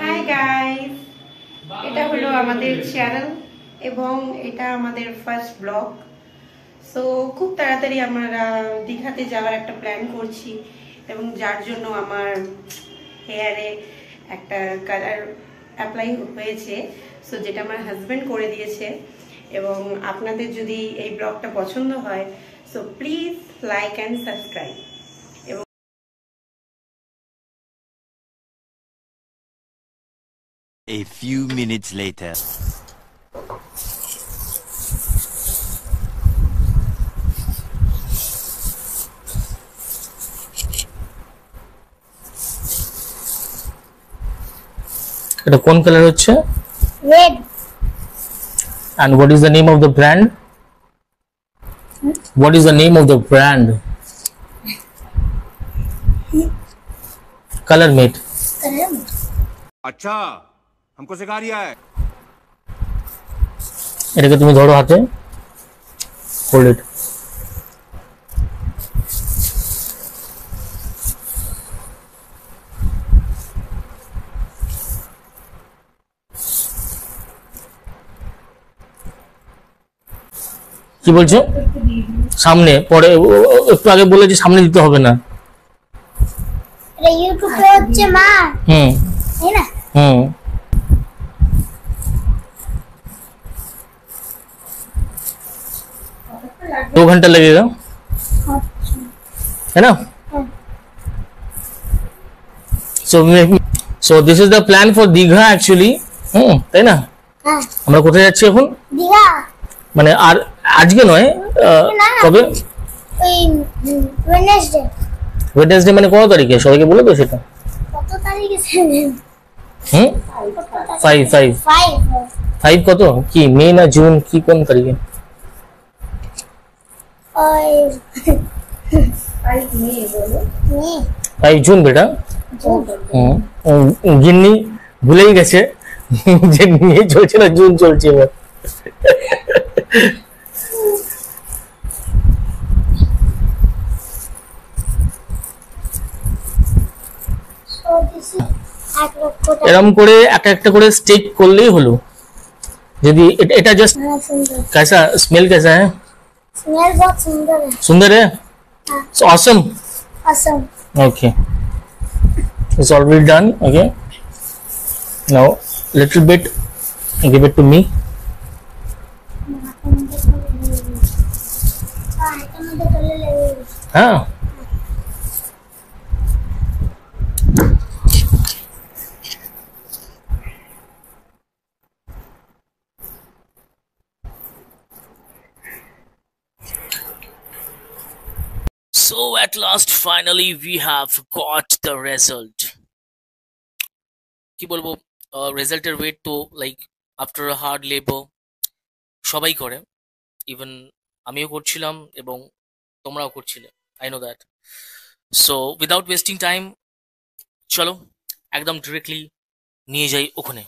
Hi guys, এটা হলো আমাদের চ্যানেল এবং এটা আমাদের ফার্স্ট ব্লগ। সো খুব তাড়াতাড়ি আমরা দীঘাতে যাওয়ার একটা প্ল্যান করছি এবং যার জন্য আমার হেয়ারে একটা কালার অ্যাপ্লাই হয়েছে, সো যেটা আমার হাজব্যান্ড করে দিয়েছে। এবং আপনাদের যদি এই ব্লগটা পছন্দ হয়, so please like and subscribe. A few minutes later. এটা কোন কালার হচ্ছে? red. And what is the name of the brand? What is the name of the brand? Color Mate. अच्छा हमको सिखा रिया है। এটাকে তুমি ধরো হাতে, হোল্ড ইট। কি বলছো? সামনে পরে একটু আগে বলে যে সামনে দিতে হবে না। এটা ইউটিউবে হচ্ছে মা, তাই না? दो घंटा लगेगा, है ना? So this is the plan for Digha actually, তাই না? আমরা কোথায় যাচ্ছি এখন? দীঘা। মানে আর আজকে নয়, কবে? ওই ওয়েডনেসডে। ওয়েডনেসডে মানে কত তারিখে সবাইকে বলে তো সেটা। কত তারিখে? 5 কত কি মে না জুন কি কোন তারিখে? 5 জুন বেটা। গিন্নি ভুলেই গেছে যে মে চলছে না জুন চলছে এবার। এরকম করে একটা করে স্টেক করলেই হলো। যদি এটা जस्ट कैसा स्मेल कैसा है? स्मेल बहुत सुंदर है। सुंदर है? So awesome. Awesome. Okay. It's already done. Okay. Now little bit give it to me. हाँ. So at last finally we have got the result. কি বলবো, রেজাল্টের ওয়েট তো like after a hard labour সবাই করে, ইভেন আমিও করছিলাম এবং তোমরাও করছিলে, I know that. So without wasting time চলো একদম ডিরেক্টলি নিয়ে যাই ওখানে।